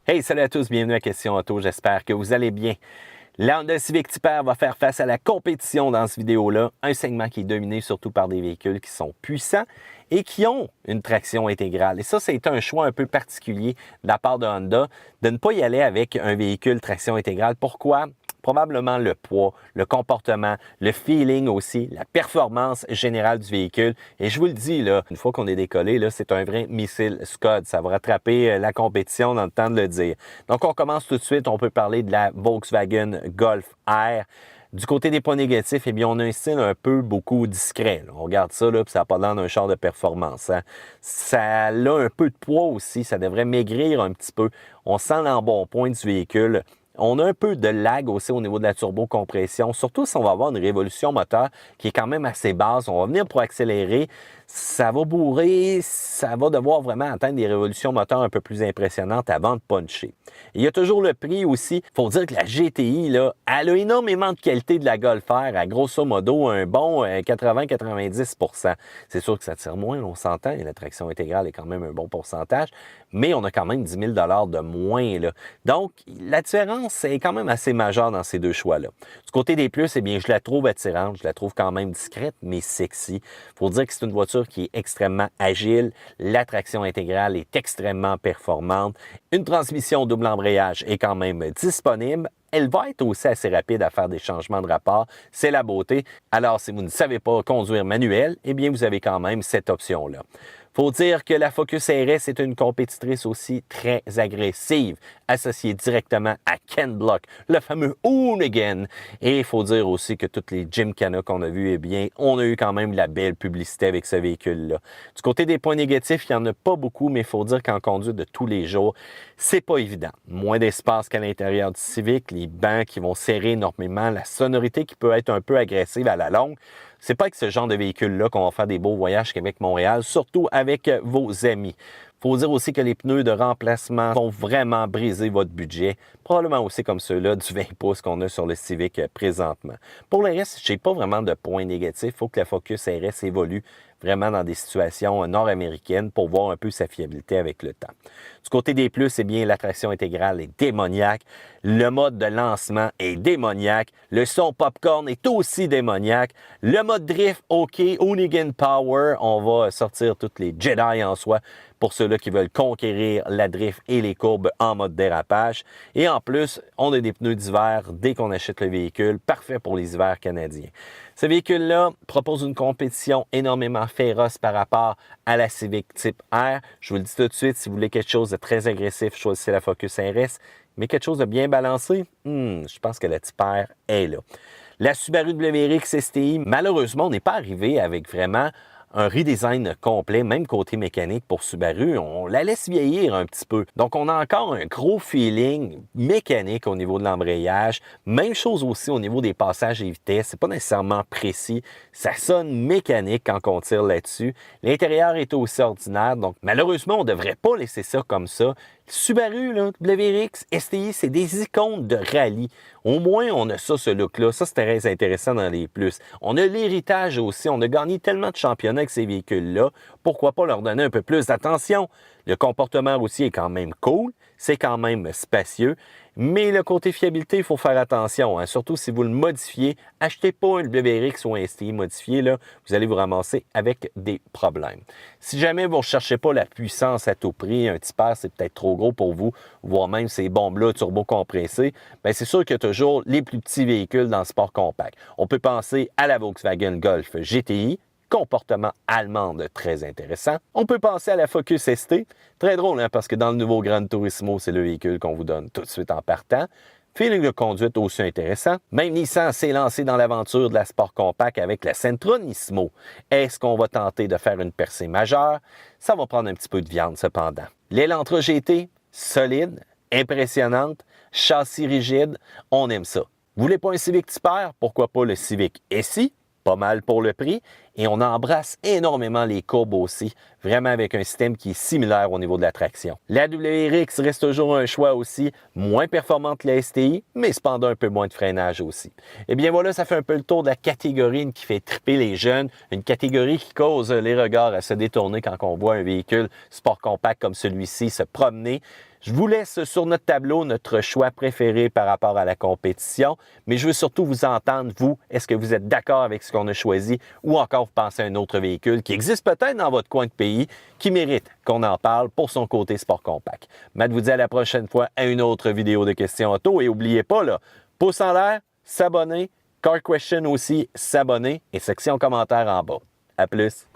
Hey, salut à tous, bienvenue à Question Auto, j'espère que vous allez bien. La Honda Civic Type R va faire face à la compétition dans cette vidéo-là, un segment qui est dominé surtout par des véhicules qui sont puissants et qui ont une traction intégrale. Et ça, c'est un choix un peu particulier de la part de Honda de ne pas y aller avec un véhicule traction intégrale. Pourquoi? Probablement le poids, le comportement, le feeling aussi, la performance générale du véhicule. Et je vous le dis, là, une fois qu'on est décollé, là, c'est un vrai missile Scud. Ça va rattraper la compétition dans le temps de le dire. Donc, on commence tout de suite. On peut parler de la Volkswagen Golf R. Du côté des points négatifs, eh bien, on a un style un peu beaucoup discret. Là. On regarde ça, là, puis ça n'a pas l'air d'un char de performance. Hein. Ça a un peu de poids aussi. Ça devrait maigrir un petit peu. On sent l'embonpoint du véhicule. On a un peu de lag aussi au niveau de la turbocompression, surtout si on va avoir une révolution moteur qui est quand même assez basse. On va venir pour accélérer, ça va bourrer, ça va devoir vraiment atteindre des révolutions moteurs un peu plus impressionnantes avant de puncher. Il y a toujours le prix aussi. Il faut dire que la GTI, là, elle a énormément de qualité de la Golf R, à grosso modo un bon 80-90 %. C'est sûr que ça tire moins, on s'entend, et la traction intégrale est quand même un bon pourcentage, mais on a quand même 10 000 $ de moins. Là. Donc, la différence est quand même assez majeure dans ces deux choix-là. Du côté des plus, eh bien, je la trouve attirante, je la trouve quand même discrète, mais sexy. Il faut dire que c'est une voiture qui est extrêmement agile, la traction intégrale est extrêmement performante, une transmission double embrayage est quand même disponible. Elle va être aussi assez rapide à faire des changements de rapport, c'est la beauté. Alors, si vous ne savez pas conduire manuel, eh bien, vous avez quand même cette option-là. Faut dire que la Focus RS est une compétitrice aussi très agressive, associée directement à Ken Block, le fameux Hoonigan. Et il faut dire aussi que toutes les Gymkhana qu'on a vues, eh bien, on a eu quand même la belle publicité avec ce véhicule-là. Du côté des points négatifs, il n'y en a pas beaucoup, mais il faut dire qu'en conduite de tous les jours, c'est pas évident. Moins d'espace qu'à l'intérieur du Civic, les bancs qui vont serrer énormément, la sonorité qui peut être un peu agressive à la longue. C'est pas avec ce genre de véhicule-là qu'on va faire des beaux voyages Québec-Montréal, surtout avec vos amis. Il faut dire aussi que les pneus de remplacement vont vraiment briser votre budget, probablement aussi comme ceux-là du 20 pouces qu'on a sur le Civic présentement. Pour le reste, je n'ai pas vraiment de points négatifs. Il faut que la Focus RS évolue vraiment dans des situations nord-américaines pour voir un peu sa fiabilité avec le temps. Du côté des plus, eh bien, la traction intégrale est démoniaque. Le mode de lancement est démoniaque. Le son popcorn est aussi démoniaque. Le mode drift, OK. Hoonigan Power, on va sortir toutes les Jedi en soi pour ceux-là qui veulent conquérir la drift et les courbes en mode dérapage. Et en plus, on a des pneus d'hiver dès qu'on achète le véhicule, parfait pour les hivers canadiens. Ce véhicule-là propose une compétition énormément féroce par rapport à la Civic Type R. Je vous le dis tout de suite, si vous voulez quelque chose de très agressif, choisissez la Focus RS. Mais quelque chose de bien balancé, je pense que la Type R est là. La Subaru WRX STI, malheureusement, on n'est pas arrivé avec vraiment un redesign complet, même côté mécanique pour Subaru, on la laisse vieillir un petit peu. Donc, on a encore un gros feeling mécanique au niveau de l'embrayage. Même chose aussi au niveau des passages et vitesses. C'est pas nécessairement précis. Ça sonne mécanique quand on tire là-dessus. L'intérieur est aussi ordinaire. Donc, malheureusement, on ne devrait pas laisser ça comme ça. Subaru, là, WRX, STI, c'est des icônes de rallye. Au moins, on a ça, ce look-là. Ça, c'est très intéressant dans les plus. On a l'héritage aussi. On a gagné tellement de championnats avec ces véhicules-là. Pourquoi pas leur donner un peu plus d'attention? Le comportement routier est quand même cool. C'est quand même spacieux. Mais le côté fiabilité, il faut faire attention. Hein? Surtout si vous le modifiez. Achetez pas un WRX ou un STI modifié. Là, vous allez vous ramasser avec des problèmes. Si jamais vous ne recherchez pas la puissance à tout prix, un Type R, c'est peut-être trop gros pour vous, voire même ces bombes-là turbo-compressées, bien, c'est sûr qu'il y a toujours les plus petits véhicules dans le sport compact. On peut penser à la Volkswagen Golf GTI, comportement allemande très intéressant. On peut penser à la Focus ST, très drôle hein, parce que dans le nouveau Gran Turismo, c'est le véhicule qu'on vous donne tout de suite en partant. Feeling de conduite aussi intéressant. Même Nissan s'est lancé dans l'aventure de la sport compact avec la Sentra Nismo. Est-ce qu'on va tenter de faire une percée majeure? Ça va prendre un petit peu de viande cependant. L'Elantra GT, solide, impressionnante, châssis rigide, on aime ça. Vous voulez pas un Civic Type R? Pourquoi pas le Civic SI? Pas mal pour le prix. et on embrasse énormément les courbes aussi, vraiment avec un système qui est similaire au niveau de la traction. La WRX reste toujours un choix aussi, moins performante que la STI, mais cependant un peu moins de freinage aussi. Et bien voilà, ça fait un peu le tour de la catégorie qui fait triper les jeunes, une catégorie qui cause les regards à se détourner quand on voit un véhicule sport compact comme celui-ci se promener. Je vous laisse sur notre tableau notre choix préféré par rapport à la compétition, mais je veux surtout vous entendre, vous, est-ce que vous êtes d'accord avec ce qu'on a choisi ou encore vous pensez à un autre véhicule qui existe peut-être dans votre coin de pays, qui mérite qu'on en parle pour son côté sport compact. Matt vous dit à la prochaine fois à une autre vidéo de questions auto et n'oubliez pas, là, pouce en l'air, s'abonner, Car Question aussi, s'abonner et section commentaires en bas. À plus!